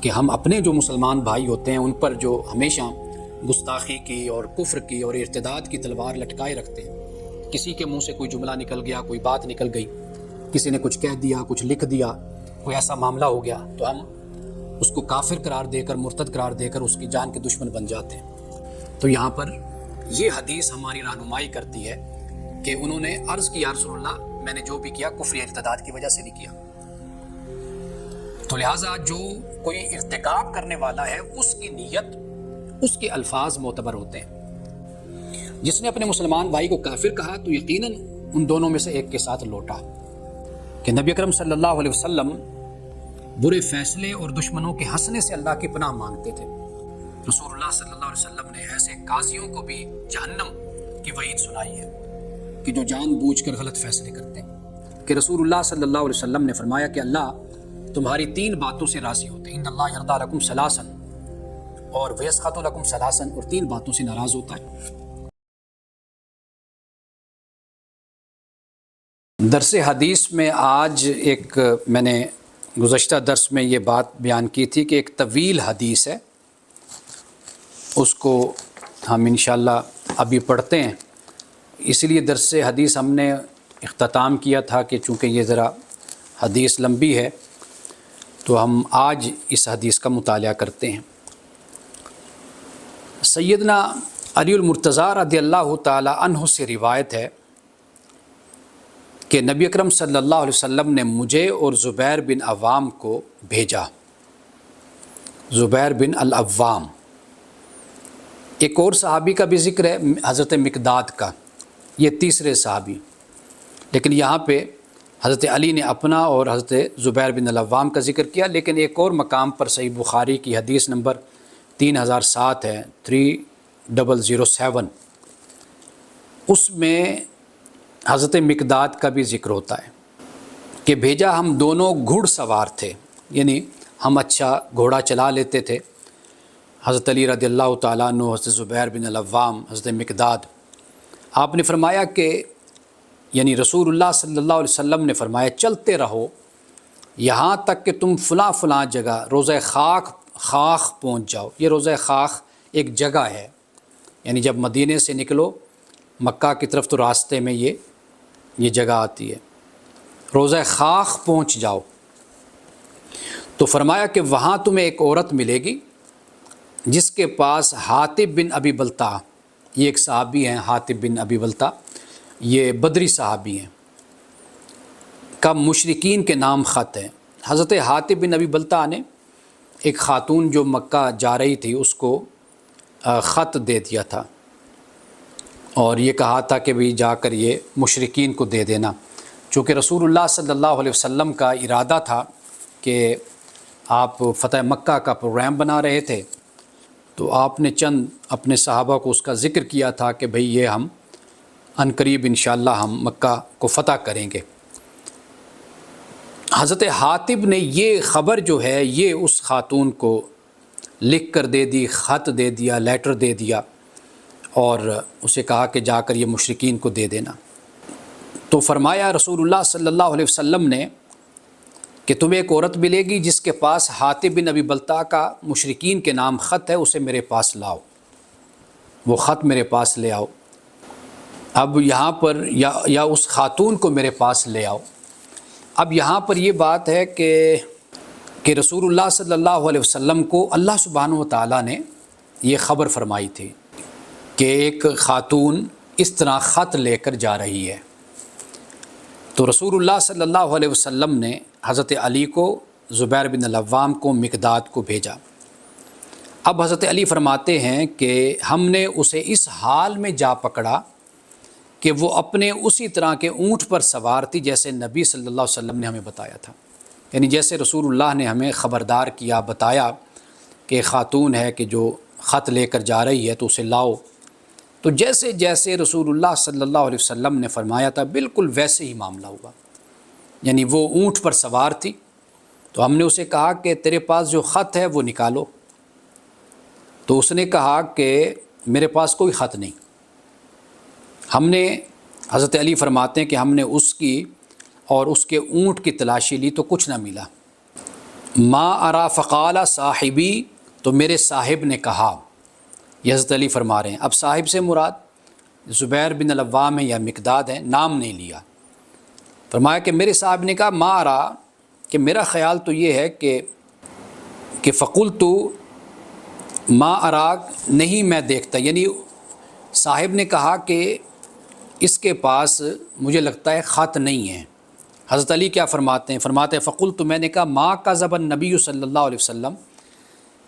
کہ ہم اپنے جو مسلمان بھائی ہوتے ہیں ان پر جو ہمیشہ گستاخی کی اور کفر کی اور ارتداد کی تلوار لٹکائے رکھتے ہیں، کسی کے منہ سے کوئی جملہ نکل گیا، کوئی بات نکل گئی، کسی نے کچھ کہہ دیا، کچھ لکھ دیا، کوئی ایسا معاملہ ہو گیا تو ہم اس کو کافر قرار دے کر، مرتد قرار دے کر اس کی جان کے دشمن بن جاتے ہیں۔ تو یہاں پر یہ حدیث ہماری رہنمائی کرتی ہے کہ انہوں نے عرض کی یا رسول اللہ میں نے جو بھی کیا کفر ارتداد کی وجہ سے نہیں کیا، تو لہٰذا جو کوئی ارتکاب کرنے والا ہے اس کی نیت، اس کے الفاظ معتبر ہوتے ہیں۔ جس نے اپنے مسلمان بھائی کو کافر کہا تو یقیناً ان دونوں میں سے ایک کے ساتھ لوٹا کہ نبی اکرم صلی اللہ علیہ وسلم برے فیصلے اور دشمنوں کے ہنسنے سے اللہ کی پناہ مانگتے تھے۔ رسول اللہ صلی اللہ علیہ وسلم نے ایسے قاضیوں کو بھی جہنم کی وعید سنائی ہے کہ جو جان بوجھ کر غلط فیصلے کرتے ہیں، کہ رسول اللہ صلی اللہ علیہ وسلم نے فرمایا کہ اللہ تمہاری 3 باتوں سے راضی ہوتے ہیں، ان اللہ یرضی لکم ثلاثا، اور ویسخط لکم ثلاثا، اور 3 باتوں سے ناراض ہوتا ہے۔ درس حدیث میں آج ایک میں نے گزشتہ درس میں یہ بات بیان کی تھی کہ ایک طویل حدیث ہے، اس کو ہم انشاءاللہ ابھی پڑھتے ہیں، اس لیے درس حدیث ہم نے اختتام کیا تھا کہ چونکہ یہ ذرا حدیث لمبی ہے تو ہم آج اس حدیث کا مطالعہ کرتے ہیں۔ سیدنا علی المرتضیٰ رضی اللہ تعالی عنہ سے روایت ہے کہ نبی اکرم صلی اللہ علیہ وسلم نے مجھے اور زبیر بن عوام کو بھیجا۔ زبیر بن العوام، ایک اور صحابی کا بھی ذکر ہے حضرت مقداد کا، یہ تیسرے صحابی، لیکن یہاں پہ حضرت علی نے اپنا اور حضرت زبیر بن العوام کا ذکر کیا، لیکن ایک اور مقام پر صحیح بخاری کی حدیث نمبر 3007 ہے، 3007، اس میں حضرت مقداد کا بھی ذکر ہوتا ہے کہ بھیجا ہم دونوں گھڑ سوار تھے، یعنی ہم اچھا گھوڑا چلا لیتے تھے، حضرت علی رضی اللہ تعالیٰ عنہ، حضرت زبیر بن العوام، حضرت مقداد۔ آپ نے فرمایا کہ یعنی رسول اللہ صلی اللہ علیہ وسلم نے فرمایا چلتے رہو یہاں تک کہ تم فلاں فلاں جگہ روضہ خاخ پہنچ جاؤ۔ یہ روضہ خاخ ایک جگہ ہے، یعنی جب مدینے سے نکلو مکہ کی طرف تو راستے میں یہ جگہ آتی ہے، روضہ خاخ پہنچ جاؤ۔ تو فرمایا کہ وہاں تمہیں ایک عورت ملے گی جس کے پاس حاطب بن ابی بلتع، یہ ایک صحابی ہیں حاطب بن ابی بلتع، یہ بدری صحابی ہیں، کا مشرکین کے نام خط ہے۔ حضرت حاطب بن ابی بلتع نے ایک خاتون جو مکہ جا رہی تھی اس کو خط دے دیا تھا اور یہ کہا تھا کہ بھی جا کر یہ مشرکین کو دے دینا، چونکہ رسول اللہ صلی اللہ علیہ وسلم کا ارادہ تھا کہ آپ فتح مکہ کا پروگرام بنا رہے تھے، تو آپ نے چند اپنے صحابہ کو اس کا ذکر کیا تھا کہ بھئی یہ ہم عنقریب انشاءاللہ ہم مکہ کو فتح کریں گے۔ حضرت حاطب نے یہ خبر جو ہے یہ اس خاتون کو لکھ کر دے دی، خط دے دیا، لیٹر دے دیا، اور اسے کہا کہ جا کر یہ مشرکین کو دے دینا۔ تو فرمایا رسول اللہ صلی اللہ علیہ وسلم نے کہ تمہیں ایک عورت ملے گی جس کے پاس حاطب بن ابی بلتع کا مشرکین کے نام خط ہے، اسے میرے پاس لاؤ، وہ خط میرے پاس لے آؤ۔ اب یہاں پر یا اس خاتون کو میرے پاس لے آؤ۔ اب یہاں پر یہ بات ہے کہ رسول اللہ صلی اللہ علیہ وسلم کو اللہ سبحانہ و تعالیٰ نے یہ خبر فرمائی تھی کہ ایک خاتون اس طرح خط لے کر جا رہی ہے، تو رسول اللہ صلی اللہ علیہ وسلم نے حضرت علی کو، زبیر بن العوام کو، مقداد کو بھیجا۔ اب حضرت علی فرماتے ہیں کہ ہم نے اسے اس حال میں جا پکڑا کہ وہ اپنے اسی طرح کے اونٹ پر سوار تھی جیسے نبی صلی اللہ علیہ وسلم نے ہمیں بتایا تھا، یعنی جیسے رسول اللہ نے ہمیں خبردار کیا، بتایا کہ خاتون ہے کہ جو خط لے کر جا رہی ہے تو اسے لاؤ، تو جیسے جیسے رسول اللہ صلی اللہ علیہ وسلم نے فرمایا تھا بالکل ویسے ہی معاملہ ہوا، یعنی وہ اونٹ پر سوار تھی، تو ہم نے اسے کہا کہ تیرے پاس جو خط ہے وہ نکالو، تو اس نے کہا کہ میرے پاس کوئی خط نہیں۔ ہم نے، حضرت علی فرماتے ہیں کہ ہم نے اس کی اور اس کے اونٹ کی تلاشی لی تو کچھ نہ ملا، ما ارا فقال صاحبی، تو میرے صاحب نے کہا، یہ حضرت علی فرما رہے ہیں۔ اب صاحب سے مراد زبیر بن العوام ہے یا مقداد ہے، نام نہیں لیا۔ فرمایا کہ میرے صاحب نے کہا ما ارا، کہ میرا خیال تو یہ ہے کہ فقلت ما اراک، نہیں میں دیکھتا، یعنی صاحب نے کہا کہ اس کے پاس مجھے لگتا ہے خط نہیں ہے۔ حضرت علی کیا فرماتے ہیں؟ فرماتے ہیں فقلت، میں نے کہا ما کذب النبی صلی اللہ علیہ وسلم،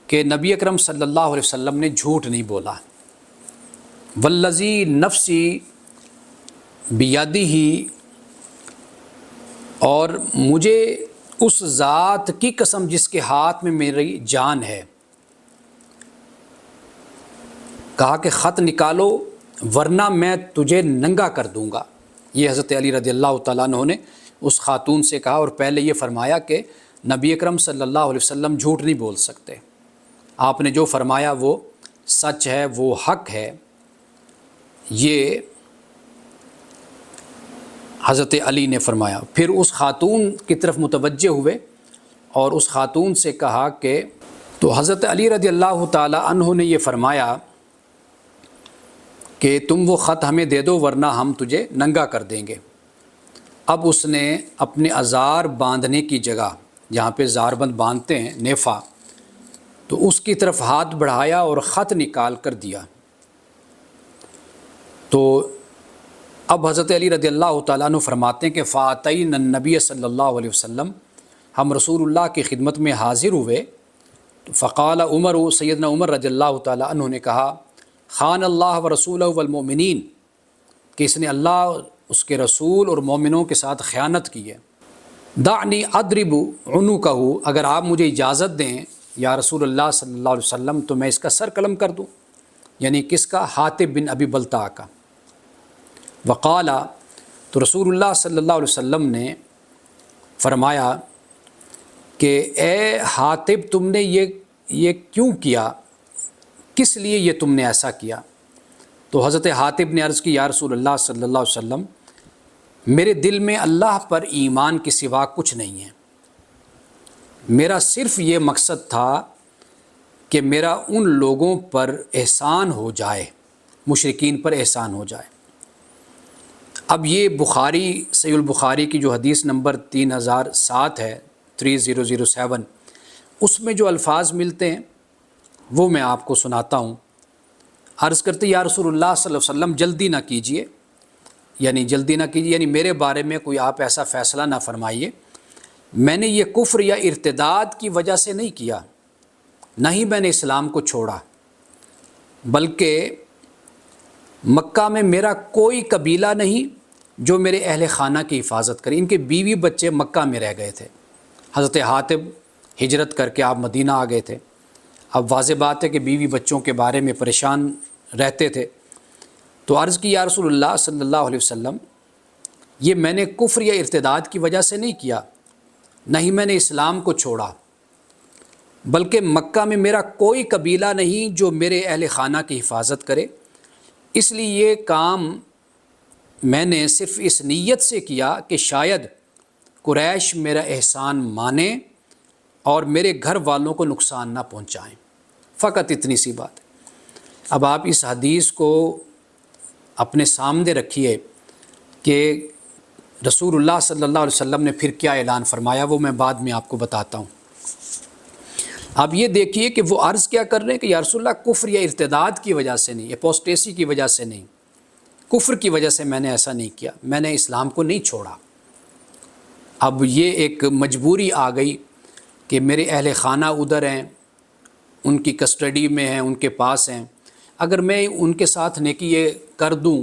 کہ نبی اکرم صلی اللہ علیہ وسلم نے جھوٹ نہیں بولا۔ والذی نفسی بیدہ، اور مجھے اس ذات کی قسم جس کے ہاتھ میں میری جان ہے، کہا کہ خط نکالو ورنہ میں تجھے ننگا کر دوں گا۔ یہ حضرت علی رضی اللہ تعالیٰ عنہ نے اس خاتون سے کہا، اور پہلے یہ فرمایا کہ نبی اکرم صلی اللہ علیہ وسلم جھوٹ نہیں بول سکتے، آپ نے جو فرمایا وہ سچ ہے، وہ حق ہے۔ یہ حضرت علی نے فرمایا۔ پھر اس خاتون کی طرف متوجہ ہوئے اور اس خاتون سے کہا کہ، تو حضرت علی رضی اللہ تعالیٰ عنہ نے یہ فرمایا کہ تم وہ خط ہمیں دے دو ورنہ ہم تجھے ننگا کر دیں گے۔ اب اس نے اپنے ازار باندھنے کی جگہ، جہاں پہ زار بند باندھتے ہیں نیفا، تو اس کی طرف ہاتھ بڑھایا اور خط نکال کر دیا۔ تو اب حضرت علی رضی اللہ تعالیٰ عنہ فرماتے ہیں کہ فاتین النبی صلی اللہ علیہ وسلم، ہم رسول اللہ کی خدمت میں حاضر ہوئے، فقال عمر، سیدنا عمر رضی اللہ تعالیٰ عنہ نے کہا، خان اللہ و رسولہ والمؤمنین، کہ اس نے اللہ، اس کے رسول اور مومنوں کے ساتھ خیانت کی ہے۔ دعنی اضرب عنقہ، اگر آپ مجھے اجازت دیں یا رسول اللہ صلی اللہ علیہ وسلم تو میں اس کا سر قلم کر دوں، یعنی کس کا؟ حاطب بن ابی بلتع کا۔ وقال، تو رسول اللہ صلی اللہ علیہ وسلم نے فرمایا کہ اے حاطب، تم نے یہ کیوں کیا؟ کس لیے یہ تم نے ایسا کیا؟ تو حضرت حاطب نے عرض کی، یا رسول اللہ صلی اللہ علیہ وسلم، میرے دل میں اللہ پر ایمان کے سوا کچھ نہیں ہے، میرا صرف یہ مقصد تھا کہ میرا ان لوگوں پر احسان ہو جائے، مشرکین پر احسان ہو جائے۔ اب یہ بخاری، صحیح البخاری کی جو حدیث نمبر 3007 ہے، 3007، اس میں جو الفاظ ملتے ہیں وہ میں آپ کو سناتا ہوں۔ عرض کرتے، یا رسول اللہ صلی اللہ علیہ وسلم جلدی نہ کیجیے، یعنی جلدی نہ کیجیے، یعنی میرے بارے میں کوئی آپ ایسا فیصلہ نہ فرمائیے، میں نے یہ کفر یا ارتداد کی وجہ سے نہیں کیا، نہ ہی میں نے اسلام کو چھوڑا، بلکہ مکہ میں میرا کوئی قبیلہ نہیں جو میرے اہل خانہ کی حفاظت کرے۔ ان کے بیوی بچے مکہ میں رہ گئے تھے، حضرت حاطب ہجرت کر کے آپ مدینہ آ گئے تھے۔ اب واضح بات ہے کہ بیوی بچوں کے بارے میں پریشان رہتے تھے، تو عرض کی، یا رسول اللہ صلی اللہ علیہ وسلم، یہ میں نے کفر یا ارتداد کی وجہ سے نہیں کیا، نہ ہی میں نے اسلام کو چھوڑا، بلکہ مکہ میں میرا کوئی قبیلہ نہیں جو میرے اہل خانہ کی حفاظت کرے، اس لیے یہ کام میں نے صرف اس نیت سے کیا کہ شاید قریش میرا احسان مانے اور میرے گھر والوں کو نقصان نہ پہنچائیں، فقط اتنی سی بات ہے۔ اب آپ اس حدیث کو اپنے سامنے رکھیے کہ رسول اللہ صلی اللہ علیہ وسلم نے پھر کیا اعلان فرمایا، وہ میں بعد میں آپ کو بتاتا ہوں۔ اب یہ دیکھیے کہ وہ عرض کیا کر رہے ہیں کہ یا رسول اللہ، کفر یا ارتداد کی وجہ سے نہیں، اپوسٹیسی کی وجہ سے نہیں، کفر کی وجہ سے میں نے ایسا نہیں کیا، میں نے اسلام کو نہیں چھوڑا۔ اب یہ ایک مجبوری آ گئی کہ میرے اہل خانہ ادھر ہیں، ان کی کسٹڈی میں ہیں، ان کے پاس ہیں، اگر میں ان کے ساتھ نیکی یہ کر دوں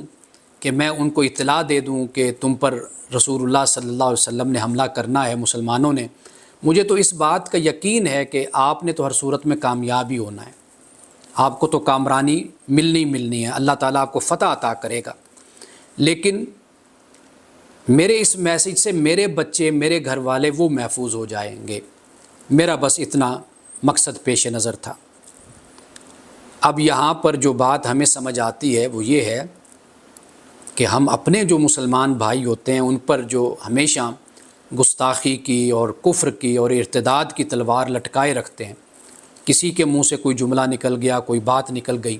کہ میں ان کو اطلاع دے دوں کہ تم پر رسول اللہ صلی اللہ علیہ وسلم نے حملہ کرنا ہے، مسلمانوں نے، مجھے تو اس بات کا یقین ہے کہ آپ نے تو ہر صورت میں کامیاب ہی ہونا ہے، آپ کو تو کامرانی ملنی ہے، اللہ تعالیٰ آپ کو فتح عطا کرے گا، لیکن میرے اس میسیج سے میرے بچے، میرے گھر والے وہ محفوظ ہو جائیں گے، میرا بس اتنا مقصد پیش نظر تھا۔ اب یہاں پر جو بات ہمیں سمجھ آتی ہے وہ یہ ہے کہ ہم اپنے جو مسلمان بھائی ہوتے ہیں ان پر جو ہمیشہ گستاخی کی اور کفر کی اور ارتداد کی تلوار لٹکائے رکھتے ہیں۔ کسی کے منہ سے کوئی جملہ نکل گیا، کوئی بات نکل گئی،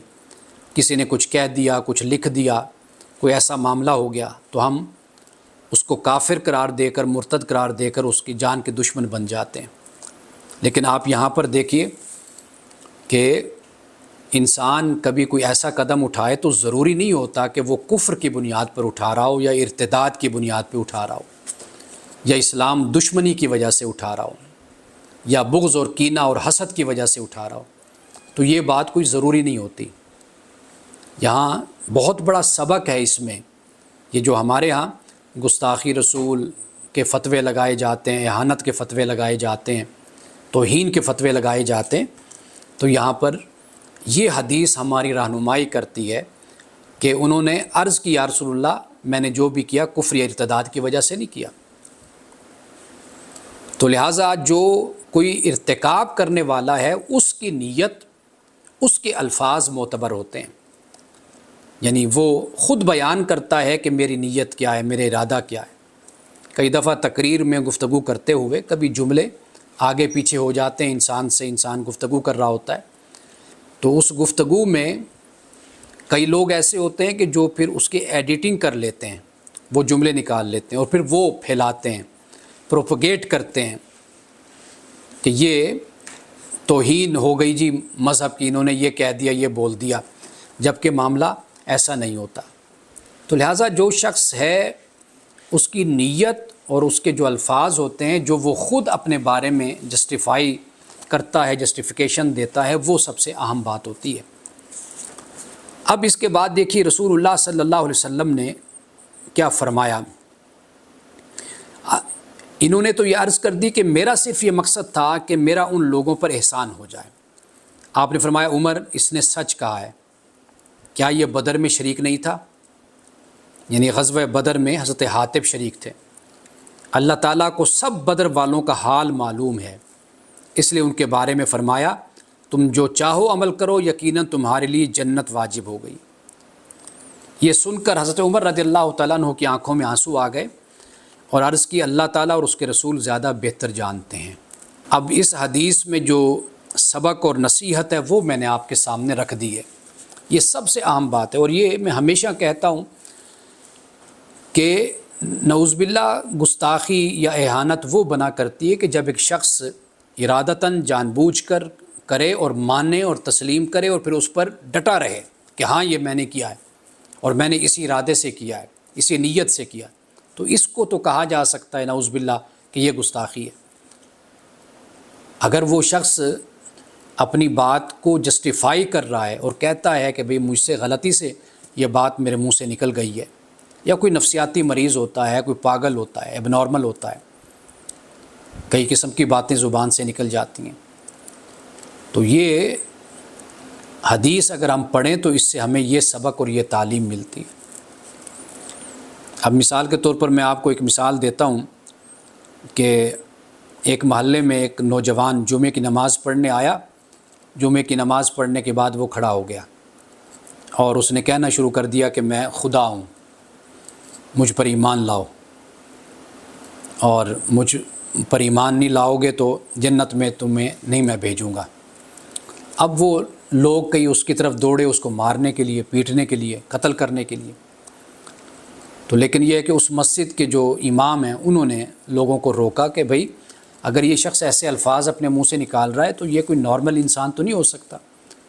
کسی نے کچھ کہہ دیا، کچھ لکھ دیا، کوئی ایسا معاملہ ہو گیا تو ہم اس کو کافر قرار دے کر، مرتد قرار دے کر اس کی جان کے دشمن بن جاتے ہیں۔ لیکن آپ یہاں پر دیکھیے کہ انسان کبھی کوئی ایسا قدم اٹھائے تو ضروری نہیں ہوتا کہ وہ کفر کی بنیاد پر اٹھا رہا ہو یا ارتداد کی بنیاد پہ اٹھا رہا ہو یا اسلام دشمنی کی وجہ سے اٹھا رہا ہو یا بغض اور کینہ اور حسد کی وجہ سے اٹھا رہا ہو، تو یہ بات کوئی ضروری نہیں ہوتی۔ یہاں بہت بڑا سبق ہے اس میں، یہ جو ہمارے ہاں گستاخی رسول کے فتوے لگائے جاتے ہیں، اہانت کے فتوے لگائے جاتے ہیں، توہین کے فتوے لگائے جاتے ہیں، تو یہاں پر یہ حدیث ہماری رہنمائی کرتی ہے کہ انہوں نے عرض کی یا رسول اللہ میں نے جو بھی کیا کفر یا ارتداد کی وجہ سے نہیں کیا۔ تو لہٰذا جو کوئی ارتکاب کرنے والا ہے اس کی نیت، اس کے الفاظ معتبر ہوتے ہیں، یعنی وہ خود بیان کرتا ہے کہ میری نیت کیا ہے، میرے ارادہ کیا ہے۔ کئی دفعہ تقریر میں گفتگو کرتے ہوئے کبھی جملے آگے پیچھے ہو جاتے ہیں، انسان گفتگو کر رہا ہوتا ہے، تو اس گفتگو میں کئی لوگ ایسے ہوتے ہیں کہ جو پھر اس کی ایڈیٹنگ کر لیتے ہیں، وہ جملے نکال لیتے ہیں اور پھر وہ پھیلاتے ہیں، پروپگیٹ کرتے ہیں کہ یہ توہین ہو گئی جی مذہب کی، انہوں نے یہ کہہ دیا، یہ بول دیا، جبکہ معاملہ ایسا نہیں ہوتا۔ تو لہٰذا جو شخص ہے اس کی نیت اور اس کے جو الفاظ ہوتے ہیں جو وہ خود اپنے بارے میں جسٹیفائی کرتا ہے، جسٹیفیکیشن دیتا ہے، وہ سب سے اہم بات ہوتی ہے۔ اب اس کے بعد دیکھیے رسول اللہ صلی اللہ علیہ وسلم نے کیا فرمایا۔ انہوں نے تو یہ عرض کر دی کہ میرا صرف یہ مقصد تھا کہ میرا ان لوگوں پر احسان ہو جائے۔ آپ نے فرمایا عمر اس نے سچ کہا ہے، کیا یہ بدر میں شریک نہیں تھا؟ یعنی غزوہ بدر میں حضرت حاتب شریک تھے۔ اللہ تعالیٰ کو سب بدر والوں کا حال معلوم ہے، اس لیے ان کے بارے میں فرمایا تم جو چاہو عمل کرو، یقیناً تمہارے لیے جنت واجب ہو گئی۔ یہ سن کر حضرت عمر رضی اللہ تعالیٰ عنہ کی آنکھوں میں آنسو آ گئے اور عرض کی اللہ تعالیٰ اور اس کے رسول زیادہ بہتر جانتے ہیں۔ اب اس حدیث میں جو سبق اور نصیحت ہے وہ میں نے آپ کے سامنے رکھ دی ہے، یہ سب سے اہم بات ہے۔ اور یہ میں ہمیشہ کہتا ہوں کہ نعوذ باللہ گستاخی یا اہانت وہ بنا کرتی ہے کہ جب ایک شخص ارادتاً جان بوجھ کر کرے اور مانے اور تسلیم کرے اور پھر اس پر ڈٹا رہے کہ ہاں یہ میں نے کیا ہے اور میں نے اسی ارادے سے کیا ہے، اسی نیت سے کیا، تو اس کو تو کہا جا سکتا ہے نعوذ باللہ کہ یہ گستاخی ہے۔ اگر وہ شخص اپنی بات کو جسٹیفائی کر رہا ہے اور کہتا ہے کہ بھئی مجھ سے غلطی سے یہ بات میرے منہ سے نکل گئی ہے، یا کوئی نفسیاتی مریض ہوتا ہے، کوئی پاگل ہوتا ہے، ایب نارمل ہوتا ہے، کئی قسم کی باتیں زبان سے نکل جاتی ہیں، تو یہ حدیث اگر ہم پڑھیں تو اس سے ہمیں یہ سبق اور یہ تعلیم ملتی ہے۔ اب مثال کے طور پر میں آپ کو ایک مثال دیتا ہوں کہ ایک محلے میں ایک نوجوان جمعے کی نماز پڑھنے آیا، جمعے کی نماز پڑھنے کے بعد وہ کھڑا ہو گیا اور اس نے کہنا شروع کر دیا کہ میں خدا ہوں، مجھ پر ایمان لاؤ، اور مجھ پر ایمان نہیں لاؤ گے تو جنت میں تمہیں نہیں میں بھیجوں گا۔ اب وہ لوگ کئی اس کی طرف دوڑے، اس کو مارنے کے لیے، پیٹنے کے لیے، قتل کرنے کے لیے، تو لیکن یہ ہے کہ اس مسجد کے جو امام ہیں انہوں نے لوگوں کو روکا کہ بھئی اگر یہ شخص ایسے الفاظ اپنے منہ سے نکال رہا ہے تو یہ کوئی نارمل انسان تو نہیں ہو سکتا،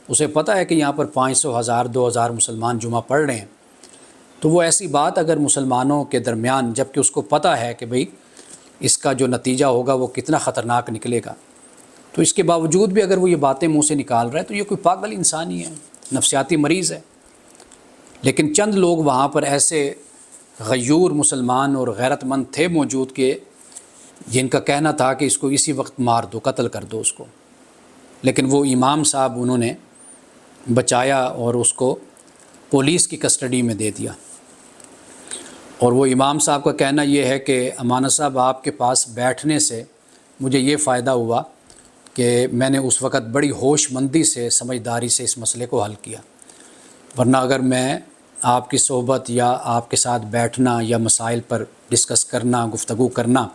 اسے پتہ ہے کہ یہاں پر 500، 1000، 2000 مسلمان جمعہ پڑھ رہے ہیں، تو وہ ایسی بات اگر مسلمانوں کے درمیان، جب کہ اس کو پتہ ہے کہ بھئی اس کا جو نتیجہ ہوگا وہ کتنا خطرناک نکلے گا، تو اس کے باوجود بھی اگر وہ یہ باتیں منہ سے نکال رہا ہے تو یہ کوئی پاگل انسان ہی ہے، نفسیاتی مریض ہے۔ لیکن چند لوگ وہاں پر ایسے غیور مسلمان اور غیرت مند تھے موجود کہ جن کا کہنا تھا کہ اس کو اسی وقت مار دو، قتل کر دو اس کو، لیکن وہ امام صاحب انہوں نے بچایا اور اس کو پولیس کی کسٹڈی میں دے دیا۔ اور وہ امام صاحب کا کہنا یہ ہے کہ امانت صاحب آپ کے پاس بیٹھنے سے مجھے یہ فائدہ ہوا کہ میں نے اس وقت بڑی ہوش مندی سے، سمجھداری سے اس مسئلے کو حل کیا، ورنہ اگر میں آپ کی صحبت یا آپ کے ساتھ بیٹھنا یا مسائل پر ڈسکس کرنا، گفتگو کرنا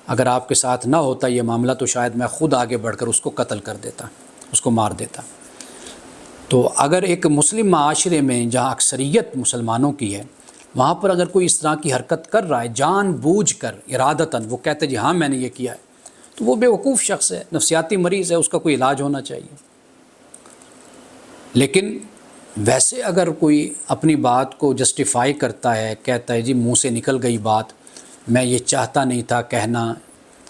اگر آپ کے ساتھ نہ ہوتا یہ معاملہ تو شاید میں خود آگے بڑھ کر اس کو قتل کر دیتا، اس کو مار دیتا۔ تو اگر ایک مسلم معاشرے میں جہاں اکثریت مسلمانوں کی ہے، وہاں پر اگر کوئی اس طرح کی حرکت کر رہا ہے جان بوجھ کر ارادتاً، وہ کہتے جی ہاں میں نے یہ کیا ہے، تو وہ بیوقوف شخص ہے، نفسیاتی مریض ہے، اس کا کوئی علاج ہونا چاہیے۔ لیکن ویسے اگر کوئی اپنی بات کو جسٹیفائی کرتا ہے، کہتا ہے جی منہ سے نکل گئی بات، میں یہ چاہتا نہیں تھا کہنا،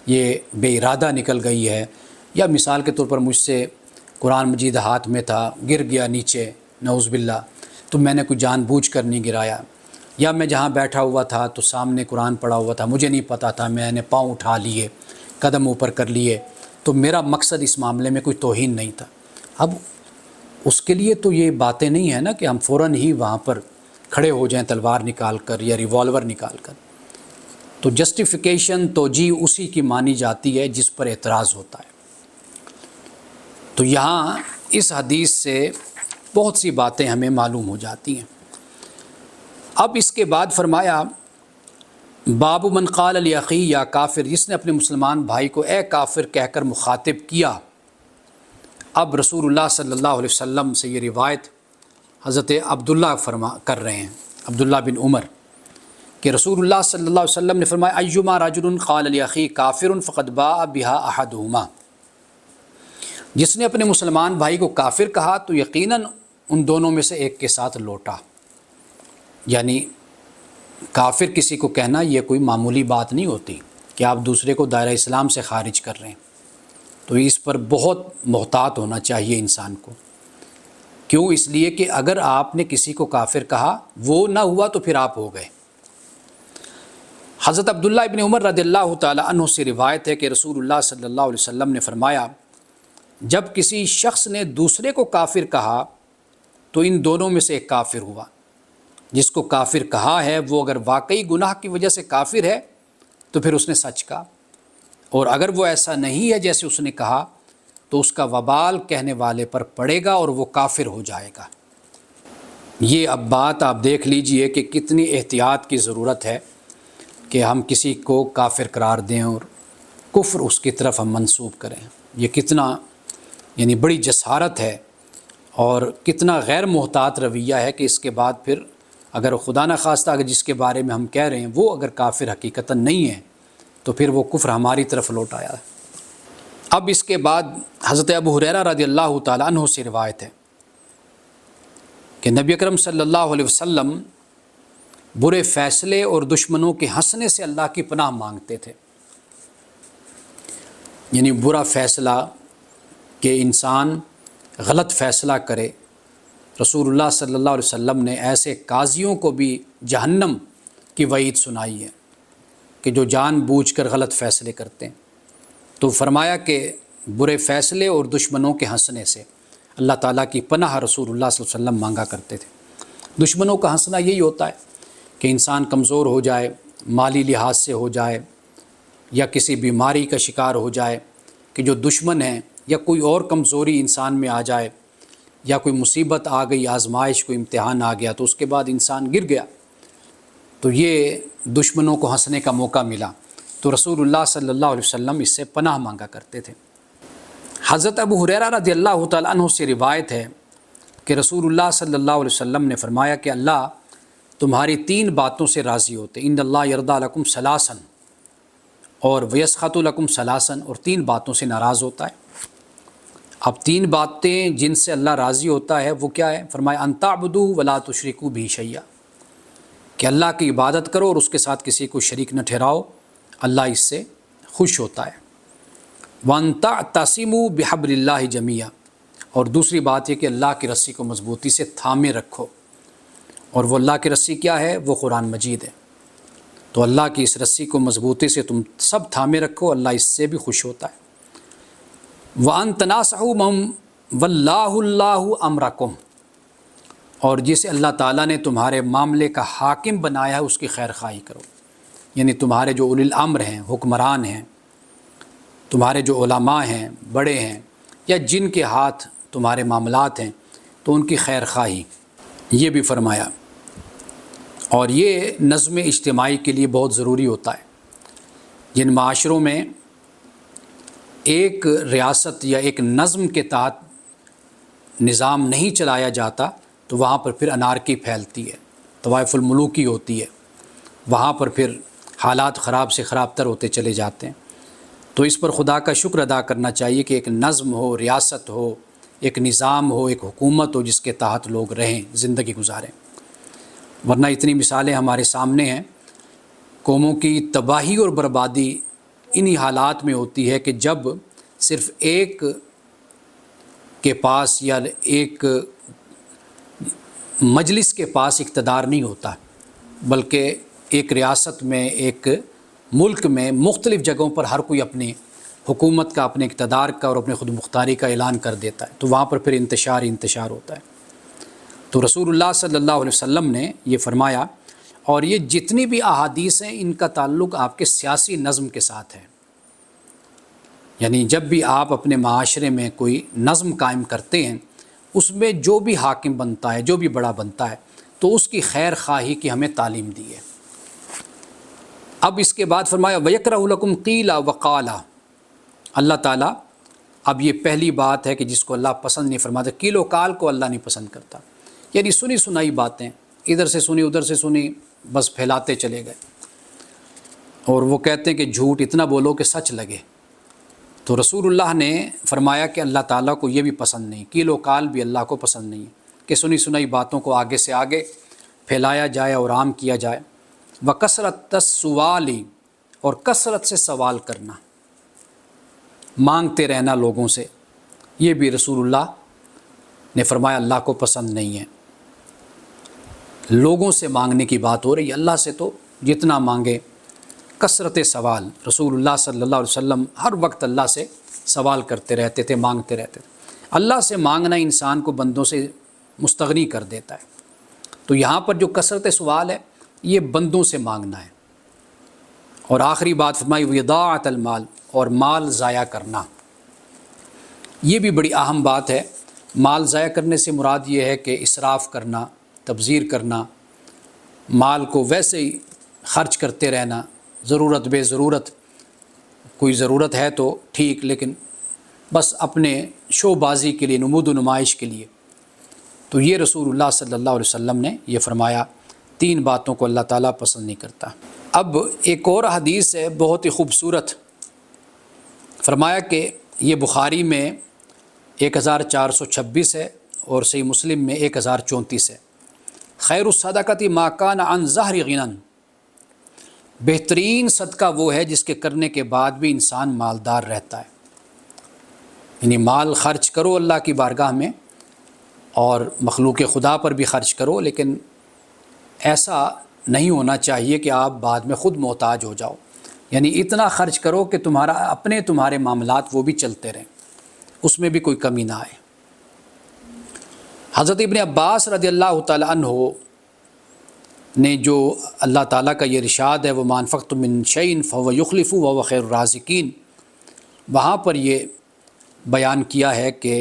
یہ بے ارادہ نکل گئی ہے، یا مثال کے طور پر مجھ سے قرآن مجید ہاتھ میں تھا، گر گیا نیچے نعوذ باللہ، تو میں نے کوئی جان بوجھ کر نہیں گرایا، یا میں جہاں بیٹھا ہوا تھا تو سامنے قرآن پڑھا ہوا تھا، مجھے نہیں پتہ تھا، میں نے پاؤں اٹھا لیے، قدم اوپر کر لیے، تو میرا مقصد اس معاملے میں کوئی توہین نہیں تھا۔ اب اس کے لیے تو یہ باتیں نہیں ہیں نا کہ ہم فوراً ہی وہاں پر کھڑے ہو جائیں تلوار نکال کر یا ریوالور نکال کر۔ تو جسٹیفیکیشن توجیہ اسی کی مانی جاتی ہے جس پر اعتراض ہوتا ہے۔ تو یہاں اس حدیث سے بہت سی باتیں ہمیں معلوم ہو جاتی ہیں۔ اب اس کے بعد فرمایا باب من قال لأخی یا کافر، جس نے اپنے مسلمان بھائی کو اے کافر کہہ کر مخاطب کیا۔ اب رسول اللہ صلی اللہ علیہ وسلم سے یہ روایت حضرت عبداللہ کر رہے ہیں، عبداللہ بن عمر، کہ رسول اللہ صلی اللہ علیہ وسلم نے فرمایا ایما رجل قال لأخی کافر فقد باء بها احدہما، جس نے اپنے مسلمان بھائی کو کافر کہا تو یقیناً ان دونوں میں سے ایک کے ساتھ لوٹا۔ یعنی کافر کسی کو کہنا یہ کوئی معمولی بات نہیں ہوتی کہ آپ دوسرے کو دائرہ اسلام سے خارج کر رہے ہیں، تو اس پر بہت محتاط ہونا چاہیے انسان کو۔ کیوں؟ اس لیے کہ اگر آپ نے کسی کو کافر کہا وہ نہ ہوا تو پھر آپ ہو گئے۔ حضرت عبداللہ ابن عمر رضی اللہ تعالی عنہ سے روایت ہے کہ رسول اللہ صلی اللہ علیہ وسلم نے فرمایا جب کسی شخص نے دوسرے کو کافر کہا تو ان دونوں میں سے ایک کافر ہوا۔ جس کو کافر کہا ہے وہ اگر واقعی گناہ کی وجہ سے کافر ہے تو پھر اس نے سچ کہا، اور اگر وہ ایسا نہیں ہے جیسے اس نے کہا تو اس کا وبال کہنے والے پر پڑے گا اور وہ کافر ہو جائے گا۔ یہ اب بات آپ دیکھ لیجئے کہ کتنی احتیاط کی ضرورت ہے کہ ہم کسی کو کافر قرار دیں اور کفر اس کی طرف ہم منسوب کریں۔ یہ کتنا یعنی بڑی جسارت ہے اور کتنا غیر محتاط رویہ ہے کہ اس کے بعد پھر اگر خدا نہ خواستہ اگر جس کے بارے میں ہم کہہ رہے ہیں وہ اگر کافر حقیقتاً نہیں ہے تو پھر وہ کفر ہماری طرف لوٹ آیا ہے۔ اب اس کے بعد حضرت ابو ہریرہ رضی اللہ تعالیٰ عنہ سے روایت ہے کہ نبی اکرم صلی اللہ علیہ وسلم برے فیصلے اور دشمنوں کے ہنسنے سے اللہ کی پناہ مانگتے تھے۔ یعنی برا فیصلہ کہ انسان غلط فیصلہ کرے، رسول اللہ صلی اللہ علیہ وسلم نے ایسے قاضیوں کو بھی جہنم کی وعید سنائی ہے کہ جو جان بوجھ کر غلط فیصلے کرتے ہیں۔ تو فرمایا کہ برے فیصلے اور دشمنوں کے ہنسنے سے اللہ تعالیٰ کی پناہ رسول اللہ صلی اللہ علیہ وسلم مانگا کرتے تھے۔ دشمنوں کا ہنسنا یہی ہوتا ہے کہ انسان کمزور ہو جائے، مالی لحاظ سے ہو جائے، یا کسی بیماری کا شکار ہو جائے کہ جو دشمن ہیں، یا کوئی اور کمزوری انسان میں آ جائے، یا کوئی مصیبت آ گئی، آزمائش، کوئی امتحان آ گیا تو اس کے بعد انسان گر گیا، تو یہ دشمنوں کو ہنسنے کا موقع ملا، تو رسول اللہ صلی اللہ علیہ وسلم اس سے پناہ مانگا کرتے تھے۔ حضرت ابو ہریرہ رضی اللہ تعالیٰ عنہ سے روایت ہے کہ رسول اللہ صلی اللہ علیہ وسلم نے فرمایا کہ اللہ تمہاری 3 باتوں سے راضی ہوتے، ان اللہ یرضی لکم ثلاثا، اور ویسخط لکم ثلاثا، اور 3 باتوں سے ناراض ہوتا ہے۔ اب 3 باتیں جن سے اللہ راضی ہوتا ہے وہ کیا ہے؟ فرمایا ان تعبدوا ولا تشرکوا بہ شیئا، کہ اللہ کی عبادت کرو اور اس کے ساتھ کسی کو شریک نہ ٹھہراؤ، اللہ اس سے خوش ہوتا ہے۔ وَأَن تَعْتَصِمُوا بِحَبْلِ اللَّهِ جَمِيعًا، اور دوسری بات یہ کہ اللہ کی رسی کو مضبوطی سے تھامے رکھو، اور وہ اللہ کی رسی کیا ہے؟ وہ قرآن مجید ہے۔ تو اللہ کی اس رسی کو مضبوطی سے تم سب تھامے رکھو، اللہ اس سے بھی خوش ہوتا ہے۔ وَأَن تَنَاصَحُوا مَن وَلَّاهُ اللَّهُ أَمْرَكُمْ، اور جسے اللہ تعالیٰ نے تمہارے معاملے کا حاکم بنایا ہے اس کی خیر خواہی کرو، یعنی تمہارے جو اولی الامر ہیں، حکمران ہیں، تمہارے جو علماء ہیں، بڑے ہیں، یا جن کے ہاتھ تمہارے معاملات ہیں تو ان کی خیر خواہی، یہ بھی فرمایا۔ اور یہ نظم اجتماعی کے لیے بہت ضروری ہوتا ہے جن معاشروں میں ایک ریاست یا ایک نظم کے تحت نظام نہیں چلایا جاتا تو وہاں پر پھر انارکی پھیلتی ہے، طوائف الملوکی ہوتی ہے، وہاں پر پھر حالات خراب سے خراب تر ہوتے چلے جاتے ہیں۔ تو اس پر خدا کا شکر ادا کرنا چاہیے کہ ایک نظم ہو، ریاست ہو، ایک نظام ہو، ایک حکومت ہو جس کے تحت لوگ رہیں، زندگی گزاریں، ورنہ اتنی مثالیں ہمارے سامنے ہیں۔ قوموں کی تباہی اور بربادی انہی حالات میں ہوتی ہے کہ جب صرف ایک کے پاس یا ایک مجلس کے پاس اقتدار نہیں ہوتا، بلکہ ایک ریاست میں، ایک ملک میں مختلف جگہوں پر ہر کوئی اپنی حکومت کا، اپنے اقتدار کا اور اپنے خود مختاری کا اعلان کر دیتا ہے، تو وہاں پر پھر انتشار ہوتا ہے۔ تو رسول اللہ صلی اللہ علیہ وسلم نے یہ فرمایا، اور یہ جتنی بھی احادیث ہیں ان کا تعلق آپ کے سیاسی نظم کے ساتھ ہے، یعنی جب بھی آپ اپنے معاشرے میں کوئی نظم قائم کرتے ہیں، اس میں جو بھی حاکم بنتا ہے، جو بھی بڑا بنتا ہے، تو اس کی خیر خواہی کی ہمیں تعلیم دی ہے۔ اب اس کے بعد فرمایا وَيَكْرَهُ لَكُمْ قِيلَ وَقَالَ، اللہ تعالیٰ، اب یہ پہلی بات ہے کہ جس کو اللہ پسند نہیں فرماتا، قیل و قال کو اللہ نہیں پسند کرتا، یعنی سنی سنائی باتیں، ادھر سے سنی ادھر سے سنی، بس پھیلاتے چلے گئے، اور وہ کہتے ہیں کہ جھوٹ اتنا بولو کہ سچ لگے۔ تو رسول اللہ نے فرمایا کہ اللہ تعالیٰ کو یہ بھی پسند نہیں، قیل و قال بھی اللہ کو پسند نہیں ہے کہ سنی سنائی باتوں کو آگے سے آگے پھیلایا جائے اور عام کیا جائے۔ وَكَثْرَةَ السُّؤَالِ، اور کثرت سے سوال کرنا، مانگتے رہنا لوگوں سے، یہ بھی رسول اللہ نے فرمایا اللہ کو پسند نہیں ہے۔ لوگوں سے مانگنے کی بات ہو رہی ہے، اللہ سے تو جتنا مانگے۔ کثرت سوال، رسول اللہ صلی اللہ علیہ وسلم ہر وقت اللہ سے سوال کرتے رہتے تھے، مانگتے رہتے تھے۔ اللہ سے مانگنا انسان کو بندوں سے مستغنی کر دیتا ہے، تو یہاں پر جو کثرت سوال ہے یہ بندوں سے مانگنا ہے۔ اور آخری بات فرمائی وِضَاعَةَ المال، اور مال ضائع کرنا، یہ بھی بڑی اہم بات ہے۔ مال ضائع کرنے سے مراد یہ ہے کہ اسراف کرنا، تبذیر کرنا، مال کو ویسے ہی خرچ کرتے رہنا، ضرورت بے ضرورت، کوئی ضرورت ہے تو ٹھیک، لیکن بس اپنے شو بازی کے لیے، نمود و نمائش کے لیے۔ تو یہ رسول اللہ صلی اللہ علیہ وسلم نے یہ فرمایا، تین باتوں کو اللہ تعالیٰ پسند نہیں کرتا۔ اب ایک اور حدیث ہے بہت ہی خوبصورت، فرمایا کہ یہ بخاری میں 1426 ہے اور صحیح مسلم میں 1034 ہے۔ خیر الصدقۃ ما کان عن ظہر غنی، بہترین صدقہ وہ ہے جس کے کرنے کے بعد بھی انسان مالدار رہتا ہے، یعنی مال خرچ کرو اللہ کی بارگاہ میں اور مخلوق خدا پر بھی خرچ کرو، لیکن ایسا نہیں ہونا چاہیے کہ آپ بعد میں خود محتاج ہو جاؤ، یعنی اتنا خرچ کرو کہ تمہارے معاملات وہ بھی چلتے رہیں، اس میں بھی کوئی کمی نہ آئے۔ حضرت ابن عباس رضی اللہ تعالی عنہ نے جو اللہ تعالیٰ کا یہ ارشاد ہے وَمَا أَنفَقْتُم مِّن شَيْءٍ فَهُوَ يُخْلِفُهُ وَهُوَ خَيْرُ الرَّازِقِينَ، وہاں پر یہ بیان کیا ہے کہ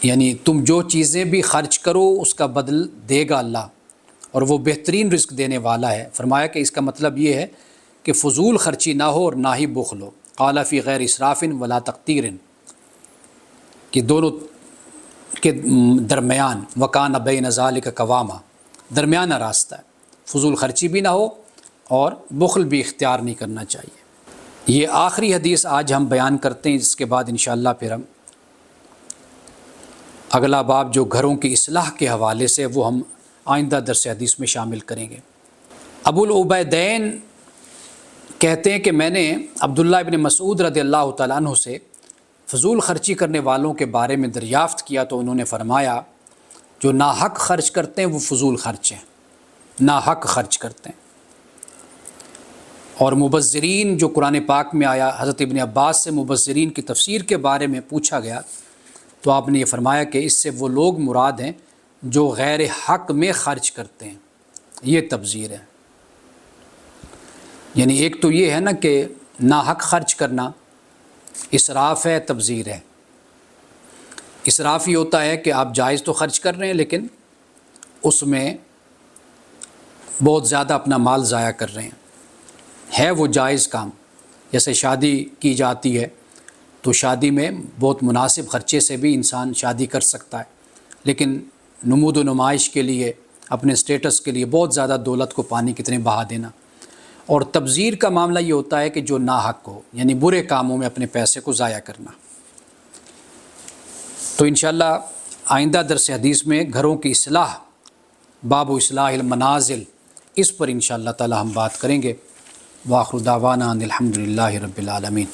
یعنی تم جو چیزیں بھی خرچ کرو اس کا بدل دے گا اللہ، اور وہ بہترین رزق دینے والا ہے۔ فرمایا کہ اس کا مطلب یہ ہے کہ فضول خرچی نہ ہو اور نہ ہی بخل ہو، قال فی غیر اسراف ولا تقتیر، کہ دونوں کے درمیان، وکان بین ذالک قواما، درمیانہ راستہ ہے، فضول خرچی بھی نہ ہو اور بخل بھی اختیار نہیں کرنا چاہیے۔ یہ آخری حدیث آج ہم بیان کرتے ہیں، اس کے بعد انشاءاللہ پھر ہم اگلا باب جو گھروں کی اصلاح کے حوالے سے وہ ہم آئندہ درس حدیث میں شامل کریں گے۔ ابو العبیدین کہتے ہیں کہ میں نے عبداللہ ابن مسعود رضی اللہ تعالیٰ عنہ سے فضول خرچی کرنے والوں کے بارے میں دریافت کیا، تو انہوں نے فرمایا جو ناحق خرچ کرتے ہیں وہ فضول خرچ ہیں، ناحق خرچ کرتے ہیں۔ اور مبذرین جو قرآن پاک میں آیا، حضرت ابن عباس سے مبذرین کی تفسیر کے بارے میں پوچھا گیا تو آپ نے یہ فرمایا کہ اس سے وہ لوگ مراد ہیں جو غیر حق میں خرچ کرتے ہیں، یہ تبذیر ہے۔ یعنی ایک تو یہ ہے نا کہ ناحق خرچ کرنا، اسراف ہے، تبذیر ہے۔ اسراف یہ ہوتا ہے کہ آپ جائز تو خرچ کر رہے ہیں لیکن اس میں بہت زیادہ اپنا مال ضائع کر رہے ہیں، ہے وہ جائز کام، جیسے شادی کی جاتی ہے تو شادی میں بہت مناسب خرچے سے بھی انسان شادی کر سکتا ہے، لیکن نمود و نمائش کے لیے، اپنے سٹیٹس کے لیے بہت زیادہ دولت کو پانی کی طرح بہا دینا. اور تبذیر کا معاملہ یہ ہوتا ہے کہ جو ناحق ہو، یعنی برے کاموں میں اپنے پیسے کو ضائع کرنا. تو انشاءاللہ آئندہ درس حدیث میں گھروں کی اصلاح، باب اصلاح المنازل، اس پر انشاءاللہ تعالی ہم بات کریں گے. وآخر دعوانا ان الحمد للہ رب العالمین.